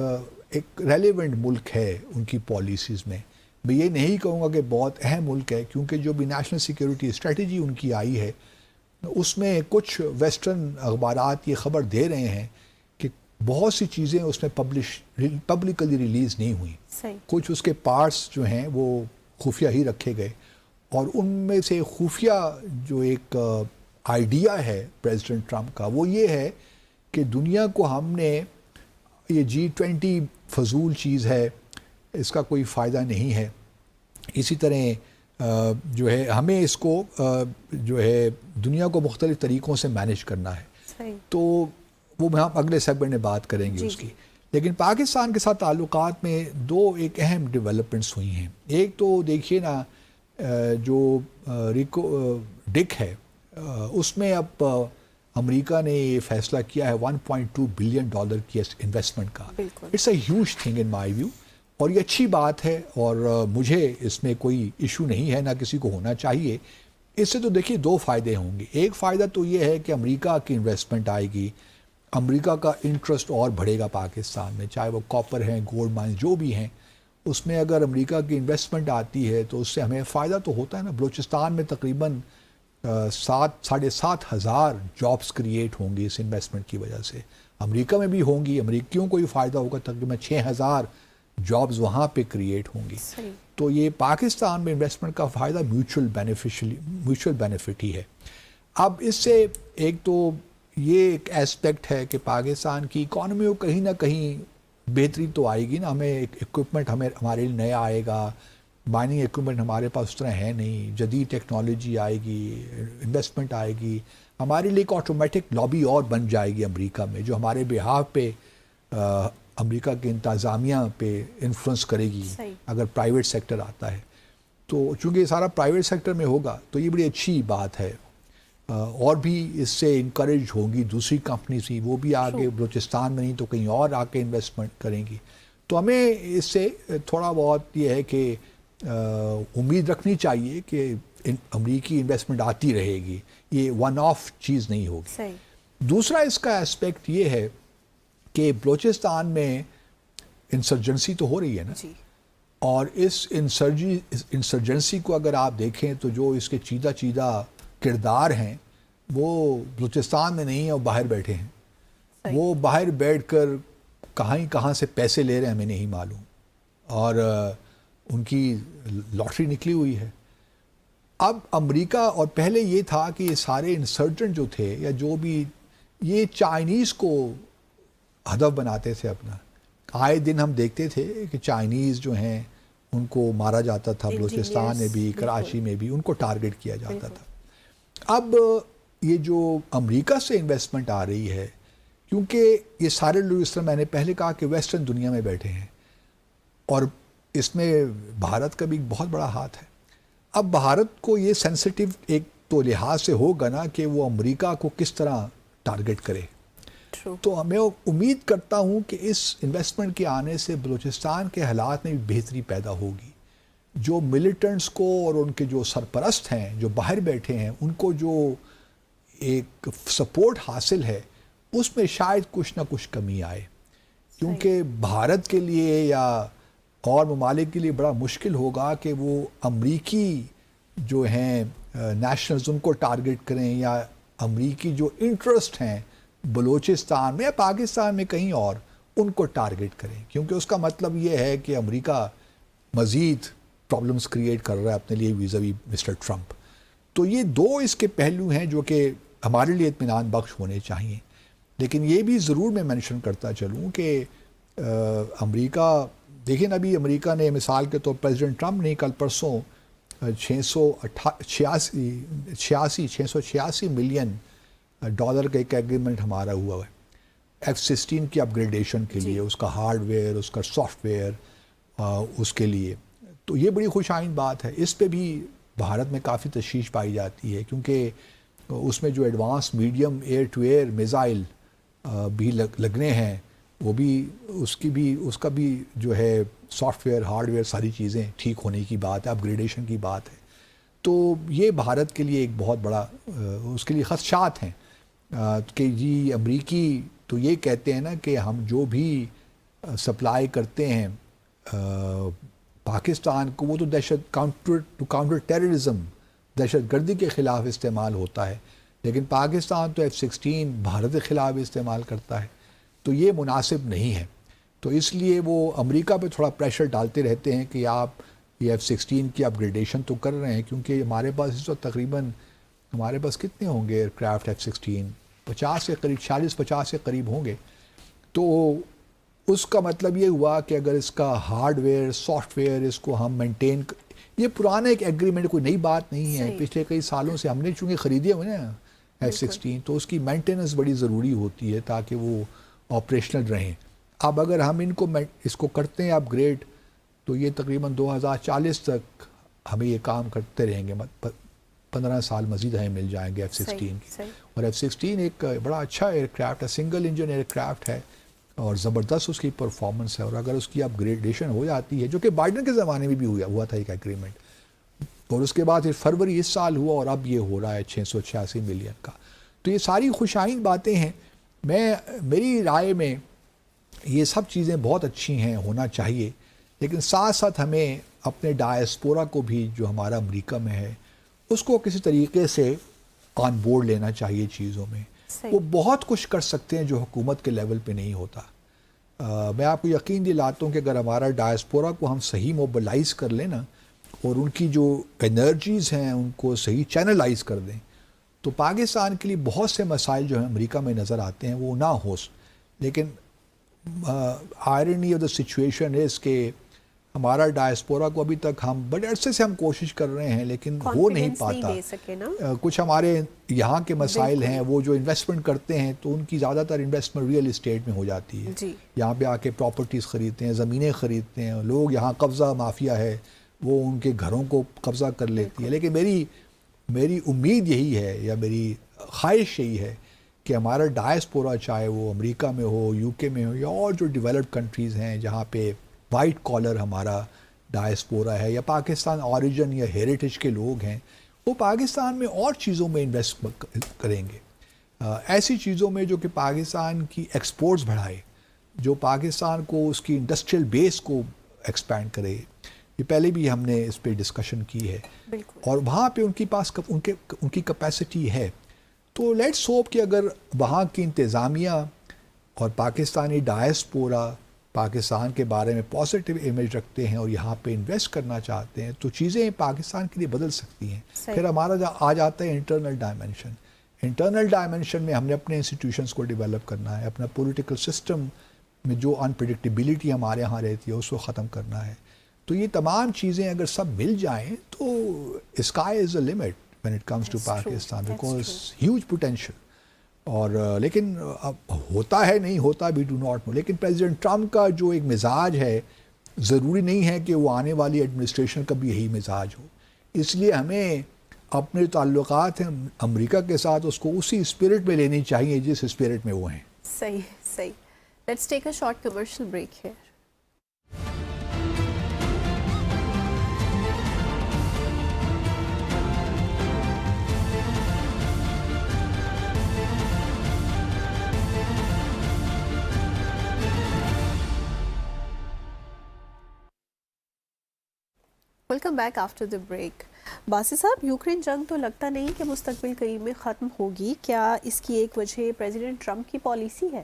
ریلیونٹ ملک ہے ان کی پالیسیز میں۔ میں یہ نہیں کہوں گا کہ بہت اہم ملک ہے، کیونکہ جو بھی نیشنل سیکیورٹی اسٹریٹجی ان کی آئی ہے اس میں کچھ ویسٹرن اخبارات یہ خبر دے رہے ہیں کہ بہت سی چیزیں اس میں پبلکلی ریلیز نہیں ہوئیں، کچھ اس کے پارٹس جو ہیں وہ خفیہ ہی رکھے گئے، اور ان میں سے خفیہ جو ایک آئیڈیا ہے پریزیڈنٹ ٹرمپ کا وہ یہ ہے کہ دنیا کو ہم نے یہ G20 فضول چیز ہے، اس کا کوئی فائدہ نہیں ہے، اسی طرح جو ہے ہمیں اس کو جو ہے دنیا کو مختلف طریقوں سے مینیج کرنا ہے، تو وہ ہم اگلے سیگمنٹ میں بات کریں گے اس کی۔ لیکن پاکستان کے ساتھ تعلقات میں دو ایک اہم ڈیولپمنٹس ہوئی ہیں۔ ایک تو دیکھیے نا جو ریکو ڈک ہے اس میں اب امریکہ نے یہ فیصلہ کیا ہے $1.2 بلین کی انویسٹمنٹ کا۔ It's a huge thing in my view, اور یہ اچھی بات ہے، اور مجھے اس میں کوئی ایشو نہیں ہے، نہ کسی کو ہونا چاہیے۔ اس سے تو دیکھیے دو فائدے ہوں گے۔ ایک فائدہ تو یہ ہے کہ امریکہ کی انویسٹمنٹ آئے گی، امریکہ کا انٹرسٹ اور بڑھے گا پاکستان میں، چاہے وہ کاپر ہیں، گولڈ مائن جو بھی ہیں، اس میں اگر امریکہ کی انویسٹمنٹ آتی ہے تو اس سے ہمیں فائدہ تو ہوتا ہے نا. بلوچستان میں تقریباً 7,500 جابس کریٹ ہوں گی اس انویسٹمنٹ کی وجہ سے. امریکہ میں بھی ہوں گی، امریکیوں کو بھی فائدہ ہوگا، تقریباً 6,000 جابز وہاں پہ کریٹ ہوں گی. تو یہ پاکستان میں انویسٹمنٹ کا فائدہ میوچل بینیفٹ ہی ہے. اب اس سے ایک تو یہ ایک ایسپیکٹ ہے کہ پاکستان کی اکانومی کو کہیں نہ کہیں بہتری تو آئے گی نا. ہمیں ایک ایکوپمنٹ ہمارے لیے نیا آئے گا، مائننگ ایکوپمنٹ ہمارے پاس اس طرح ہے نہیں، جدید ٹیکنالوجی آئے گی، انویسٹمنٹ آئے گی، ہمارے لیے ایک آٹومیٹک لابی اور بن جائے گی امریکہ میں، جو ہمارے بہاف پہ امریکہ کے انتظامیہ پہ انفلوئنس کرے گی اگر پرائیویٹ سیکٹر آتا ہے. تو چونکہ یہ سارا پرائیویٹ سیکٹر میں ہوگا تو یہ بڑی اچھی بات ہے. اور بھی اس سے انکریج ہوگی دوسری کمپنیز بھی، وہ بھی آگے بلوچستان میں نہیں تو کہیں اور آ کے انویسٹمنٹ کریں گی. تو ہمیں اس سے تھوڑا بہت یہ ہے کہ امید رکھنی چاہیے کہ امریکی انویسٹمنٹ آتی رہے گی، یہ ون آف چیز نہیں ہوگی. دوسرا اس کا اسپیکٹ یہ ہے کہ بلوچستان میں انسرجنسی تو ہو رہی ہے نا، اور اس انسرجنسی کو اگر آپ دیکھیں تو جو اس کے چیدہ کردار ہیں وہ بلوچستان میں نہیں ہیں، وہ باہر بیٹھے ہیں. وہ باہر بیٹھ کر کہاں سے پیسے لے رہے ہیں ہمیں نہیں معلوم، اور ان کی لاٹری نکلی ہوئی ہے. اب امریکہ، اور پہلے یہ تھا کہ یہ سارے انسرجنٹ جو تھے یا جو بھی، یہ چائنیز کو ہدف بناتے تھے اپنا. آئے دن ہم دیکھتے تھے کہ چائنیز جو ہیں ان کو مارا جاتا تھا، بلوچستان میں بھی، کراچی میں بھی ان کو ٹارگٹ کیا جاتا تھا. اب یہ جو امریکہ سے انویسٹمنٹ آ رہی ہے، کیونکہ یہ سارے لوگ، اس طرح میں نے پہلے کہا کہ ویسٹرن دنیا میں بیٹھے ہیں، اور اس میں بھارت کا بھی بہت بڑا ہاتھ ہے. اب بھارت کو یہ سینسٹیو ایک تو لحاظ سے ہوگا نا کہ وہ امریکہ کو کس طرح ٹارگٹ کرے. تو میں امید کرتا ہوں کہ اس انویسٹمنٹ کے آنے سے بلوچستان کے حالات میں بھی بہتری پیدا ہوگی. جو ملیٹنٹس کو اور ان کے جو سرپرست ہیں جو باہر بیٹھے ہیں، ان کو جو ایک سپورٹ حاصل ہے، اس میں شاید کچھ نہ کچھ کمی آئے. کیونکہ بھارت کے لیے یا اور ممالک کے لیے بڑا مشکل ہوگا کہ وہ امریکی جو ہیں نیشنلز ان کو ٹارگٹ کریں، یا امریکی جو انٹرسٹ ہیں بلوچستان میں یا پاکستان میں کہیں اور، ان کو ٹارگٹ کریں. کیونکہ اس کا مطلب یہ ہے کہ امریکہ مزید پرابلمز کریٹ کر رہا ہے اپنے لیے ویزاوی مسٹر ٹرمپ. تو یہ دو اس کے پہلو ہیں جو کہ ہمارے لیے اطمینان بخش ہونے چاہیے. لیکن یہ بھی ضرور میں مینشن کرتا چلوں کہ امریکہ، دیکھیں ابھی امریکہ نے مثال کے طور پریزیڈنٹ ٹرمپ نے کل پرسوں 686 ملین ڈالر کا ایک ایگریمنٹ ہمارا ہوا ہے F-16 کی اپ گریڈیشن کے لیے، اس کا ہارڈ ویئر، اس کا سافٹ ویئر، اس کے لیے. تو یہ بڑی خوش آئند بات ہے. اس پہ بھی بھارت میں کافی تشویش پائی جاتی ہے، کیونکہ اس میں جو advance medium air to air missile بھی لگنے ہیں، وہ بھی اس کا بھی جو ہے سافٹ ویئر، ہارڈ ویئر، ساری چیزیں ٹھیک ہونے کی بات ہے، اپ گریڈیشن کی بات ہے. تو یہ بھارت کے لیے ایک بہت بڑا اس کے لیے خدشات ہیں کہ جی امریکی تو یہ کہتے ہیں نا کہ ہم جو بھی سپلائی کرتے ہیں پاکستان کو، وہ تو کاؤنٹر ٹیررزم، دہشت گردی کے خلاف استعمال ہوتا ہے، لیکن پاکستان تو F-16 بھارت کے خلاف استعمال کرتا ہے. تو یہ مناسب نہیں ہے. تو اس لیے وہ امریکہ پہ تھوڑا پریشر ڈالتے رہتے ہیں کہ آپ یہ F-16 کی اپ گریڈیشن تو کر رہے ہیں، کیونکہ ہمارے پاس اس وقت تقریباً ہمارے پاس کتنے ہوں گے ایئرکرافٹ F-16، 50 کے قریب، 40-50 کے قریب ہوں گے. تو اس کا مطلب یہ ہوا کہ اگر اس کا ہارڈ ویئر، سافٹ ویئر، اس کو ہم مینٹین، یہ پرانا ایک ایگریمنٹ، کوئی نئی بات نہیں ہے، پچھلے کئی سالوں سے ہم نے چونکہ خریدے ہوئے نا F-16، تو اس کی مینٹیننس بڑی ضروری ہوتی ہے تاکہ وہ آپریشنل رہیں. اب اگر ہم اس کو کرتے ہیں اپ گریڈ، تو یہ تقریباً 2040 تک ہمیں یہ کام کرتے رہیں گے، 15 سال مزید ہمیں مل جائیں گے F-16 کی. اور F-16 ایک بڑا اچھا ایئرکرافٹ ہے، سنگل انجن ایئرکرافٹ ہے، اور زبردست اس کی پرفارمنس ہے. اور اگر اس کی اپ گریڈیشن ہو جاتی ہے، جو کہ بائیڈن کے زمانے میں بھی ہوا تھا ایک ایگریمنٹ، اور اس کے بعد پھر فروری اس سال ہوا، اور اب یہ ہو رہا ہے 686 ملین کا. تو یہ ساری خوش آئند باتیں ہیں. میری رائے میں یہ سب چیزیں بہت اچھی ہیں، ہونا چاہیے، لیکن ساتھ ساتھ ہمیں اپنے ڈائسپورا کو بھی جو ہمارا امریکہ میں ہے اس کو کسی طریقے سے آن بورڈ لینا چاہیے چیزوں میں. وہ بہت کچھ کر سکتے ہیں جو حکومت کے لیول پہ نہیں ہوتا. میں آپ کو یقین دلاتا ہوں کہ اگر ہمارا ڈائسپورا کو ہم صحیح موبلائز کر لیں نا اور ان کی جو انرجیز ہیں ان کو صحیح چینلائز کر دیں تو پاکستان کے لیے بہت سے مسائل جو ہیں امریکہ میں نظر آتے ہیں وہ نہ ہو. لیکن آئرنی آف دا سچویشن ہے اس کہ ہمارا ڈائسپورا کو ابھی تک ہم بڑے عرصے سے ہم کوشش کر رہے ہیں لیکن ہو نہیں پاتا. کچھ ہمارے یہاں کے مسائل ہیں، وہ جو انویسٹمنٹ کرتے ہیں تو ان کی زیادہ تر انویسٹمنٹ ریئل اسٹیٹ میں ہو جاتی ہے. یہاں پہ آ کے پراپرٹیز خریدتے ہیں، زمینیں خریدتے ہیں لوگ، یہاں قبضہ مافیا ہے وہ ان کے گھروں کو قبضہ کر لیتی ہے. لیکن میری امید یہی ہے یا میری خواہش یہی ہے کہ ہمارا ڈائسپورا چاہے وہ امریکہ میں ہو، یو کے میں ہو یا اور جو ڈیولپڈ کنٹریز ہیں جہاں پہ وائٹ کالر ہمارا ڈائسپورا ہے یا پاکستان اوریجن یا ہیریٹیج کے لوگ ہیں، وہ پاکستان میں اور چیزوں میں انویسٹ کریں گے، ایسی چیزوں میں جو کہ پاکستان کی ایکسپورٹس بڑھائے، جو پاکستان کو اس کی انڈسٹریل بیس کو ایکسپینڈ کرے. یہ پہلے بھی ہم نے اس پہ ڈسکشن کی ہے اور وہاں پہ ان کے پاس ان کی کیپیسٹی ہے. تو لیٹس ہوپ کہ اگر وہاں کی انتظامیہ اور پاکستانی ڈائسپورا پاکستان کے بارے میں پازیٹیو امیج رکھتے ہیں اور یہاں پہ انویسٹ کرنا چاہتے ہیں تو چیزیں پاکستان کے لیے بدل سکتی ہیں. پھر ہمارا آ جاتا ہے انٹرنل ڈائمنشن میں ہم نے اپنے انسٹیٹیوشنس کو ڈیولپ کرنا ہے، اپنا پولیٹیکل سسٹم میں جو انپریڈکٹیبلٹی ہمارے ہاں رہتی ہے اس کو ختم کرنا ہے. تو یہ تمام چیزیں اگر سب مل جائیں تو sky is a limit when it comes to Pakistan because huge potential. اور لیکن اب ہوتا ہے نہیں ہوتا بھی ڈو ناٹ نو. لیکن پریزیڈنٹ ٹرمپ کا جو ایک مزاج ہے ضروری نہیں ہے کہ وہ آنے والی ایڈمنسٹریشن کا بھی یہی مزاج ہو. اس لیے ہمیں اپنے تعلقات ہیں امریکہ کے ساتھ اس کو اسی اسپرٹ میں لینی چاہیے جس اسپرٹ میں وہ ہیں. صحیح. Let's take a short commercial break here. Welcome back after the break. Bassi صاحب، یوکرین جنگ تو لگتا نہیں کہ مستقبل قریب میں ختم ہوگی. کیا اس کی ایک وجہ پریزیڈنٹ ٹرمپ کی پالیسی ہے؟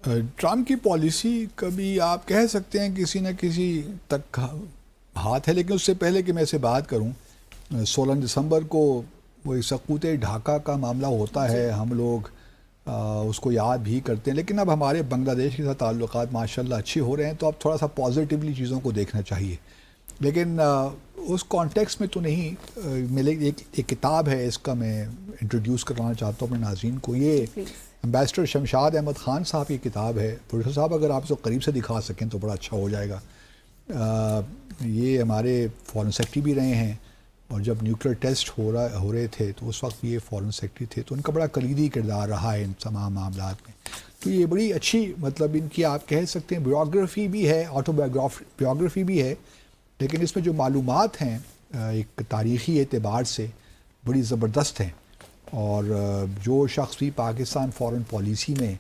ٹرمپ کی پالیسی کبھی آپ کہہ سکتے ہیں کسی نہ کسی تک ہاتھ ہے، لیکن اس سے پہلے کہ میں اسے بات کروں، 16 دسمبر کو وہ سقوط ڈھاکہ کا معاملہ ہوتا ہے، ہم لوگ اس کو یاد بھی کرتے ہیں. لیکن اب ہمارے بنگلہ دیش کے ساتھ تعلقات ماشاءاللہ اچھے ہو رہے ہیں تو اب تھوڑا سا پازیٹیولی چیزوں کو دیکھنا چاہیے. لیکن اس کانٹیکس میں تو نہیں. میرے ایک کتاب ہے، اس کا میں انٹروڈیوس کروانا چاہتا ہوں اپنے ناظرین کو. یہ امبیسڈر شمشاد احمد خان صاحب کی کتاب ہے. پروفیسر صاحب اگر آپ اس کو قریب سے دکھا سکیں تو بڑا اچھا ہو جائے گا. یہ ہمارے فارن سیکرٹری بھی رہے ہیں اور جب نیوکلیر ٹیسٹ ہو رہے تھے تو اس وقت یہ فارن سیکرٹری تھے، تو ان کا بڑا کلیدی کردار رہا ہے ان تمام معاملات میں. تو یہ بڑی اچھی مطلب ان کی آپ کہہ سکتے ہیں بایوگرافی بھی ہے، بایوگرافی بھی ہے، لیکن اس میں جو معلومات ہیں ایک تاریخی اعتبار سے بڑی زبردست ہیں. اور جو شخص بھی پاکستان فارن پالیسی میں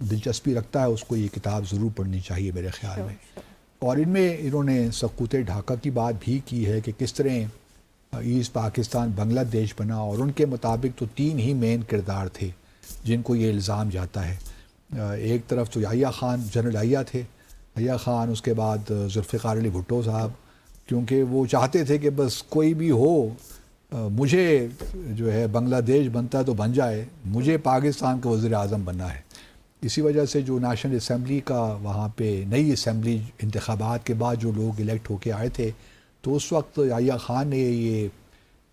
دلچسپی رکھتا ہے اس کو یہ کتاب ضرور پڑھنی چاہیے میرے خیال میں. اور ان میں انہوں نے سقوط ڈھاکہ کی بات بھی کی ہے کہ کس طرح ایسٹ پاکستان بنگلہ دیش بنا، اور ان کے مطابق تو 3 ہی مین کردار تھے جن کو یہ الزام جاتا ہے. ایک طرف تو یحییٰ خان، جنرل یحییٰ تھے، یحییٰ خان، اس کے بعد ذوالفقار علی بھٹو صاحب، کیونکہ وہ چاہتے تھے کہ بس کوئی بھی ہو مجھے جو ہے بنگلہ دیش بنتا ہے تو بن جائے، مجھے پاکستان کا وزیر اعظم بننا ہے. اسی وجہ سے جو نیشنل اسمبلی کا وہاں پہ نئی اسمبلی انتخابات کے بعد جو لوگ الیکٹ ہو کے آئے تھے تو اس وقت یحییٰ خان نے یہ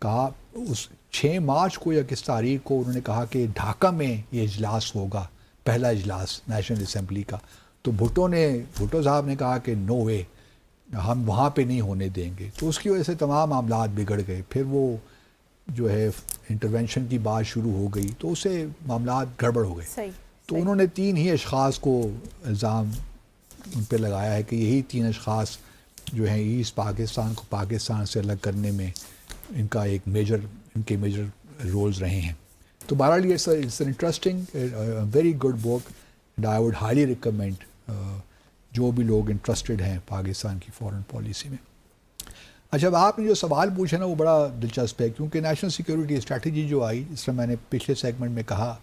کہا، اس 6 مارچ کو یا کس تاریخ کو انہوں نے کہا کہ ڈھاکہ میں یہ اجلاس ہوگا، پہلا اجلاس نیشنل اسمبلی کا. تو بھٹو صاحب نے کہا کہ نو وے، ہم وہاں پہ نہیں ہونے دیں گے. تو اس کی وجہ سے تمام معاملات بگڑ گئے. پھر وہ جو ہے انٹرونشن کی بات شروع ہو گئی تو اس سے معاملات گڑبڑ ہو گئے. تو انہوں نے 3 ہی اشخاص کو الزام ان پہ لگایا ہے کہ یہی 3 اشخاص جو ہیں ایسٹ پاکستان کو پاکستان سے الگ کرنے میں ان کے میجر رولز رہے ہیں. تو بہرحال یہ it's an interesting very good book and I would highly recommend جو بھی لوگ انٹرسٹڈ ہیں پاکستان کی فارن پالیسی میں. اچھا اب آپ نے جو سوال پوچھا نا وہ بڑا دلچسپ ہے, کیونکہ نیشنل سیکیورٹی اسٹریٹجی جو آئی, جس طرح میں نے پچھلے سیگمنٹ میں کہا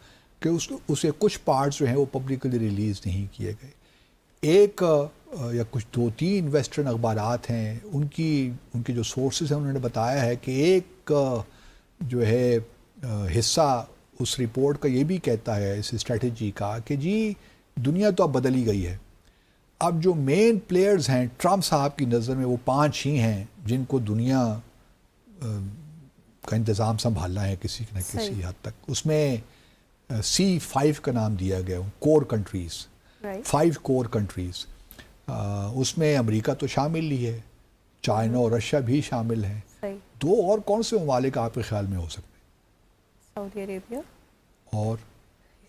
کہ اسے کچھ پارٹس جو ہیں وہ پبلکلی ریلیز نہیں کیے گئے. ایک یا کچھ 2-3 ویسٹرن اخبارات ہیں, ان کے جو سورسز ہیں انہوں نے بتایا ہے کہ ایک جو ہے حصہ اس رپورٹ کا یہ بھی کہتا ہے, اس اسٹریٹجی کا, کہ جی دنیا تو اب بدل ہی گئی ہے. اب جو مین پلیئرز ہیں ٹرمپ صاحب کی نظر میں وہ 5 ہی ہیں جن کو دنیا کا انتظام سنبھالنا ہے کسی نہ کسی حد تک. اس میں C5 کا نام دیا گیا, کور کنٹریز, 5 کور کنٹریز. اس میں امریکہ تو شامل ہی ہے, چائنا اور رشیا بھی شامل ہیں. 2 اور کون سے ممالک آپ کے خیال میں ہو سکتے ہیں؟ سعودی عربیہ اور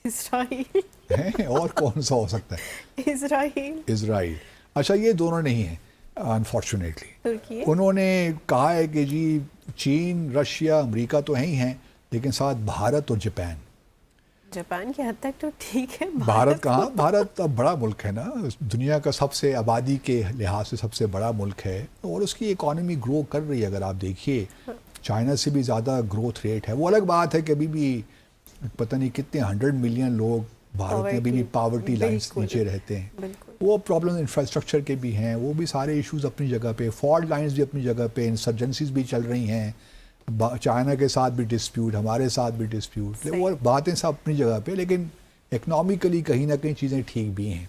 اسرائیل ہیں, اور کون سا ہو سکتا ہے؟ اسرائیل. اچھا یہ دونوں نہیں ہیں انفارچونیٹلی. انہوں نے کہا ہے کہ جی چین, رشیا, امریکہ تو ہیں ہی ہیں, لیکن ساتھ بھارت اور جاپان کی حد تک تو ٹھیک ہے. بھارت کہاں, بھارت اب بڑا ملک ہے نا, دنیا کا سب سے آبادی کے لحاظ سے سب سے بڑا ملک ہے, اور اس کی اکانومی گرو کر رہی ہے. اگر آپ دیکھیے چائنا سے بھی زیادہ گروتھ ریٹ ہے. وہ الگ بات ہے کہ ابھی بھی پتہ نہیں کتنے 100 ملین لوگ بھارت میں ابھی بھی پاورٹی لائنس نیچے رہتے ہیں. وہ پرابلم انفراسٹرکچر کے بھی ہیں, وہ بھی سارے ایشوز اپنی جگہ پہ, فالٹ لائنز بھی اپنی جگہ پہ, انسرجنسیز بھی چل رہی ہیں, چائنا کے ساتھ بھی ڈسپیوٹ, ہمارے ساتھ بھی ڈسپیوٹ, وہ باتیں سب اپنی جگہ پہ, لیکن اکنامکلی کہیں نہ کہیں چیزیں ٹھیک بھی ہیں.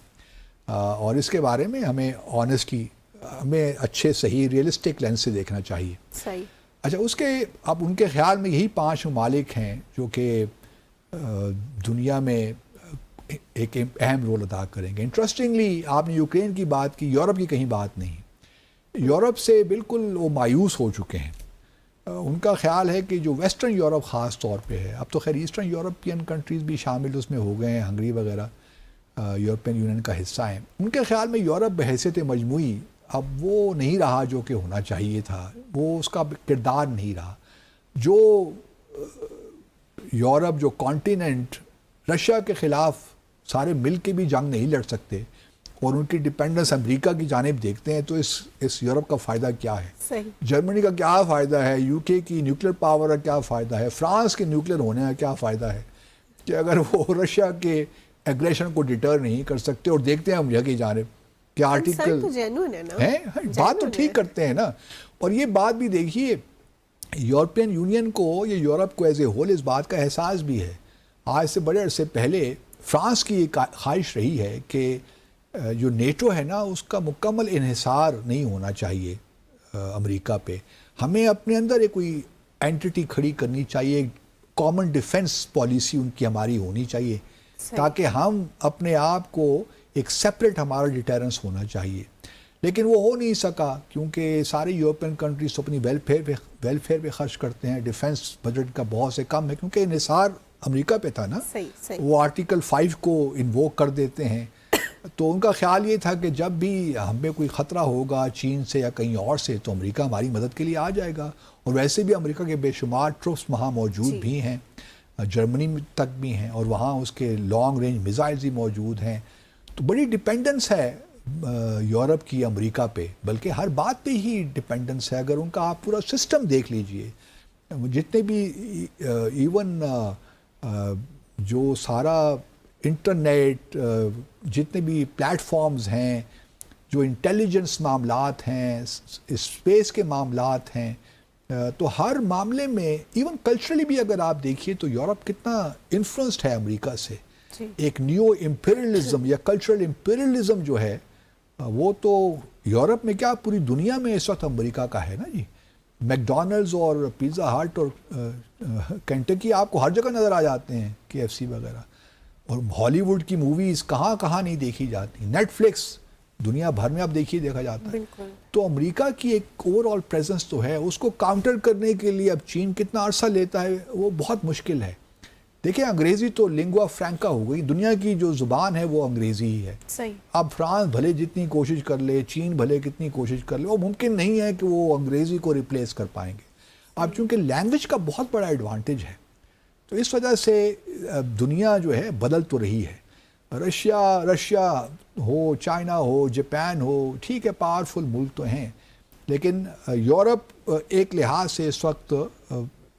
اور اس کے بارے میں ہمیں آنیسٹلی, ہمیں اچھے صحیح ریئلسٹک لینس سے دیکھنا چاہیے. اچھا اس کے اب ان کے خیال میں یہی 5 ممالک ہیں جو کہ دنیا میں ایک اہم رول ادا کریں گے. انٹرسٹنگلی آپ نے یوکرین کی بات کی, یورپ کی کہیں بات نہیں. یورپ سے بالکل وہ مایوس ہو چکے ہیں. ان کا خیال ہے کہ جو ویسٹرن یورپ خاص طور پہ ہے, اب تو خیر ایسٹرن یورپین کنٹریز بھی شامل اس میں ہو گئے ہیں, ہنگری وغیرہ یورپین یونین کا حصہ ہیں. ان کے خیال میں یورپ بحیثیت مجموعی اب وہ نہیں رہا جو کہ ہونا چاہیے تھا, وہ اس کا کردار نہیں رہا. جو یورپ, جو کانٹیننٹ رشیا کے خلاف سارے مل کے بھی جنگ نہیں لڑ سکتے, اور ان کی ڈپینڈنس امریکہ کی جانب دیکھتے ہیں, تو اس یورپ کا فائدہ کیا ہے؟ جرمنی کا کیا فائدہ ہے؟ UK کی نیوکلیر پاور کا کیا فائدہ ہے؟ فرانس کے نیوکلیر ہونے کا کیا فائدہ ہے کہ اگر وہ رشیا کے ایگریشن کو ڈیٹر نہیں کر سکتے؟ اور دیکھتے ہیں امریکہ کی جانب کہ آرٹیکل ہیں, بات تو ٹھیک کرتے ہیں نا. اور یہ بات بھی دیکھیے, یورپین یونین کو یا یورپ کو ایز اے ہول اس بات کا احساس بھی ہے. آج سے بڑے عرصے پہلے فرانس کی ایک خواہش رہی ہے کہ جو نیٹو ہے نا اس کا مکمل انحصار نہیں ہونا چاہیے امریکہ پہ. ہمیں اپنے اندر ایک کوئی اینٹی کھڑی کرنی چاہیے, کامن ڈیفنس پالیسی ان کی ہماری ہونی چاہیے, تاکہ ہم اپنے آپ کو ایک سیپریٹ ہمارا ڈیٹرنس ہونا چاہیے. لیکن وہ ہو نہیں سکا کیونکہ سارے یورپین کنٹریز تو اپنی ویلفیئر پہ خرچ کرتے ہیں. ڈیفنس بجٹ کا بہت سے کم ہے کیونکہ انحصار امریکہ پہ تھا نا. وہ آرٹیکل 5 کو انووک کر دیتے ہیں. تو ان کا خیال یہ تھا کہ جب بھی ہمیں کوئی خطرہ ہوگا چین سے یا کہیں اور سے تو امریکہ ہماری مدد کے لیے آ جائے گا. اور ویسے بھی امریکہ کے بے شمار ٹروپس وہاں موجود بھی ہیں, جرمنی تک بھی ہیں, اور وہاں اس کے لانگ رینج میزائلز بھی موجود ہیں. تو بڑی ڈپینڈنس ہے یورپ کی امریکہ پہ, بلکہ ہر بات پہ ہی ڈپینڈنس ہے. اگر ان کا آپ پورا سسٹم دیکھ لیجئے, جتنے بھی ایون جو سارا انٹرنیٹ, جتنے بھی پلیٹ فارمز ہیں, جو انٹیلیجنس معاملات ہیں, اسپیس کے معاملات ہیں, تو ہر معاملے میں ایون کلچرلی بھی اگر آپ دیکھیے تو یورپ کتنا انفلوئنسڈ ہے امریکہ سے. ایک نیو امپیریلزم یا کلچرل امپیریلزم جو ہے وہ تو یورپ میں کیا پوری دنیا میں اس وقت امریکہ کا ہے نا جی. میکڈونلڈز اور پیزا ہٹ اور کینٹکی آپ کو ہر جگہ نظر آ جاتے ہیں, KFC وغیرہ. اور ہالی ووڈ کی موویز کہاں نہیں دیکھی جاتی. نیٹ فلکس دنیا بھر میں اب دیکھا جاتا ہے. تو امریکہ کی ایک اوور آل پریزنس تو ہے, اس کو کاؤنٹر کرنے کے لیے اب چین کتنا عرصہ لیتا ہے وہ بہت مشکل ہے. دیکھیں انگریزی تو لنگوا فرینکا ہو گئی, دنیا کی جو زبان ہے وہ انگریزی ہی ہے. اب فرانس بھلے جتنی کوشش کر لے, چین بھلے کتنی کوشش کر لے, وہ ممکن نہیں ہے کہ وہ انگریزی کو ریپلیس کر پائیں گے. اب چونکہ لینگویج کا بہت بڑا ایڈوانٹیج ہے, تو اس وجہ سے دنیا جو ہے بدل تو رہی ہے. رشیا ہو، چائنا ہو، جاپان ہو، ٹھیک ہے پاورفل ملک تو ہیں، لیکن یورپ ایک لحاظ سے اس وقت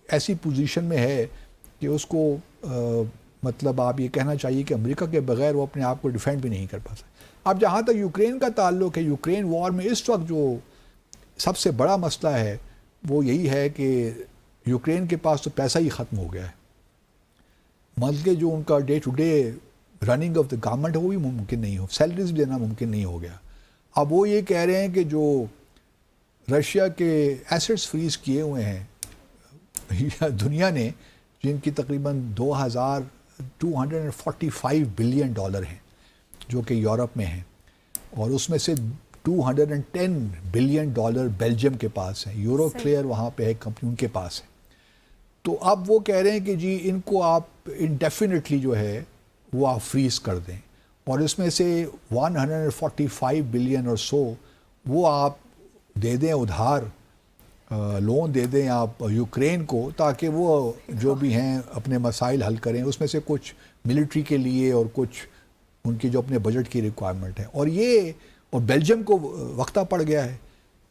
ایسی پوزیشن میں ہے کہ اس کو مطلب آپ یہ کہنا چاہیے کہ امریکہ کے بغیر وہ اپنے آپ کو ڈیفینڈ بھی نہیں کر پا سکتے. اب جہاں تک یوکرین کا تعلق ہے، یوکرین وار میں اس وقت جو سب سے بڑا مسئلہ ہے وہ یہی ہے کہ یوکرین کے پاس تو پیسہ ہی ختم ہو گیا ہے. مطلب جو ان کا day to day running of the government ہے وہ بھی ممکن نہیں ہو، سیلریز بھی دینا ممکن نہیں ہو گیا. اب وہ یہ کہہ رہے ہیں کہ جو رشیا کے ایسٹس فریز کیے ہوئے ہیں دنیا نے، جن کی تقریباً 2245 بلین ڈالر ہیں جو کہ یورپ میں ہیں، اور اس میں سے 210 بلین ڈالر بیلجیم کے پاس ہیں، یورو کلیئر وہاں پہ ہے کمپنی ان کے پاس ہے. تو اب وہ کہہ رہے ہیں کہ جی ان کو آپ انڈیفینیٹلی جو ہے وہ آپ فریز کر دیں، اور اس میں سے 145 بلین اور سو وہ آپ دے دیں ادھار، لون دے دیں آپ یوکرین کو، تاکہ وہ جو بھی ہیں اپنے مسائل حل کریں. اس میں سے کچھ ملٹری کے لیے اور کچھ ان کی جو اپنے بجٹ کی ریکوائرمنٹ ہے. اور بیلجیم کو وقتہ پڑ گیا ہے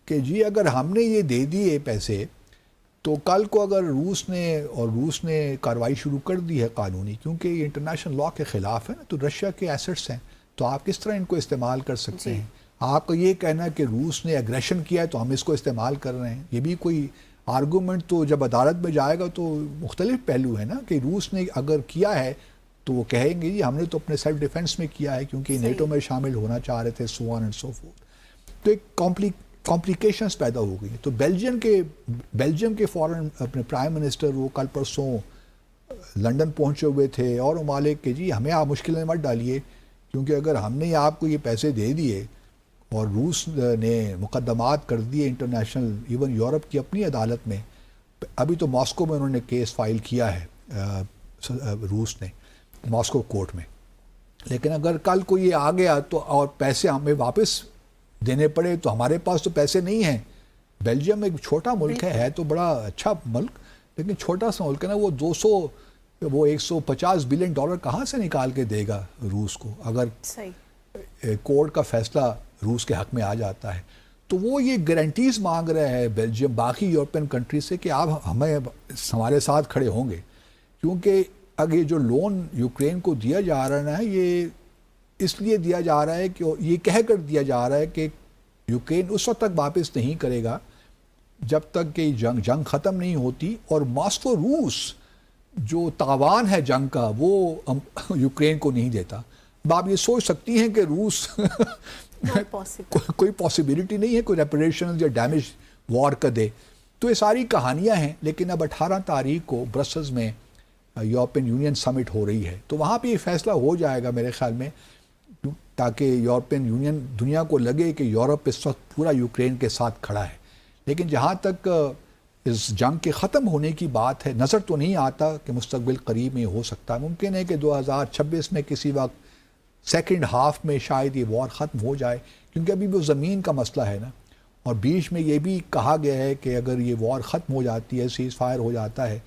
کہ جی اگر ہم نے یہ دے دیے پیسے تو کل کو اگر روس نے کارروائی شروع کر دی ہے قانونی، کیونکہ یہ انٹرنیشنل لاء کے خلاف ہے نا، تو رشیا کے ایسٹس ہیں تو آپ کس طرح ان کو استعمال کر سکتے ہیں؟ آپ کا یہ کہنا کہ روس نے ایگریشن کیا ہے تو ہم اس کو استعمال کر رہے ہیں، یہ بھی کوئی آرگومنٹ تو جب عدالت میں جائے گا تو مختلف پہلو ہے نا، کہ روس نے اگر کیا ہے تو وہ کہیں گے جی ہم نے تو اپنے سیلف ڈیفنس میں کیا ہے کیونکہ نیٹو میں شامل ہونا چاہ رہے تھے، سو آن اینڈ سو فورتھ. تو ایک کمپلیکیشنز پیدا ہو گئی. تو بیلجیم کے فورن اپنے پرائم منسٹر وہ کل پرسوں لنڈن پہنچے ہوئے تھے، اور ممالک کہ جی ہمیں آپ مشکل میں مت ڈالیے، کیونکہ اگر ہم نے آپ کو یہ پیسے دے دیے اور روس نے مقدمات کر دیے انٹرنیشنل ایون یورپ کی اپنی عدالت میں، ابھی تو ماسکو میں انہوں نے کیس فائل کیا ہے روس نے ماسکو کورٹ میں، لیکن اگر کل کو یہ آ گیا تو اور پیسے ہمیں واپس دینے پڑے تو ہمارے پاس تو پیسے نہیں ہیں. بیلجیم ایک چھوٹا ملک ہے تو بڑا اچھا ملک، لیکن چھوٹا سا ملک ہے نا، وہ 150 بلین ڈالر کہاں سے نکال کے دے گا روس کو اگر کورٹ کا فیصلہ روس کے حق میں آ جاتا ہے. تو وہ یہ گارنٹیز مانگ رہے ہیں بیلجیم باقی یورپین کنٹری سے کہ آپ ہمارے ساتھ کھڑے ہوں گے، کیونکہ اگر جو لون یوکرین کو دیا جا رہا ہے یہ اس لیے دیا جا رہا ہے کہ یہ کہہ کر دیا جا رہا ہے کہ یوکرین اس وقت تک واپس نہیں کرے گا جب تک کہ جنگ ختم نہیں ہوتی، اور ماسکو روس جو تاوان ہے جنگ کا وہ یوکرین کو نہیں دیتا. اب آپ یہ سوچ سکتی ہیں کہ روس کوئی پاسبلٹی نہیں ہے کوئی ریپریشن یا ڈیمیج وار کا دے. تو یہ ساری کہانیاں ہیں. لیکن اب 18 تاریخ کو برسلز میں یورپین یونین سمٹ ہو رہی ہے، تو وہاں پہ یہ فیصلہ ہو جائے گا میرے خیال میں، تاکہ یورپین یونین دنیا کو لگے کہ یورپ اس وقت پورا یوکرین کے ساتھ کھڑا ہے. لیکن جہاں تک اس جنگ کے ختم ہونے کی بات ہے، نظر تو نہیں آتا کہ مستقبل قریب میں ہو سکتا. ممکن ہے کہ 2026 میں کسی وقت سیکنڈ ہاف میں شاید یہ وار ختم ہو جائے، کیونکہ ابھی وہ زمین کا مسئلہ ہے نا. اور بیچ میں یہ بھی کہا گیا ہے کہ اگر یہ وار ختم ہو جاتی ہے، سیز فائر ہو جاتا ہے،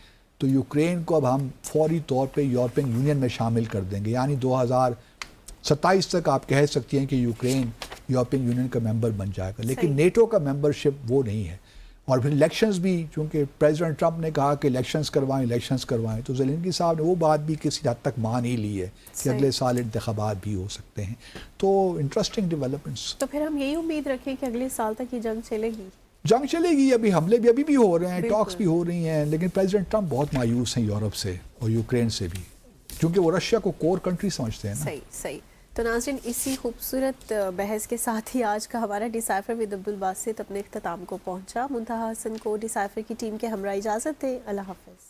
تو یوکرین کو اب ہم فوری طور پہ یورپین یونین میں شامل کر دیں گے. یعنی 2027 تک آپ کہہ سکتی ہیں کہ یوکرین یورپین یونین کا ممبر بن جائے گا. لیکن نیٹو کا ممبرشپ وہ نہیں ہے. اور پھر الیکشنز بھی، چونکہ پریزیڈنٹ ٹرمپ نے کہا کہ الیکشنز کروائیں، تو زیلنسکی صاحب نے وہ بات بھی کسی حد تک مان ہی لی ہے کہ اگلے سال انتخابات بھی ہو سکتے ہیں. تو انٹرسٹنگ ڈیولپمنٹس. تو پھر ہم یہی امید رکھیں کہ اگلے سال تک یہ جنگ چلے گی. ابھی حملے بھی ابھی ہو رہے ہیں، ٹاکس بھی ہو رہی ہیں، لیکن پریزیڈنٹ ٹرمپ بہت مایوس ہیں یورپ سے اور یوکرین سے بھی، کیونکہ وہ رشیا کو کور کنٹری سمجھتے ہیں نا. صحیح. تو ناظرین، اسی خوبصورت بحث کے ساتھ ہی آج کا ہمارا ڈیسائفر ود عبدالباسط اپنے اختتام کو پہنچا. منتہا حسن کو ڈیسائفر کی ٹیم کے ہمراہ اجازت دیں. اللہ حافظ.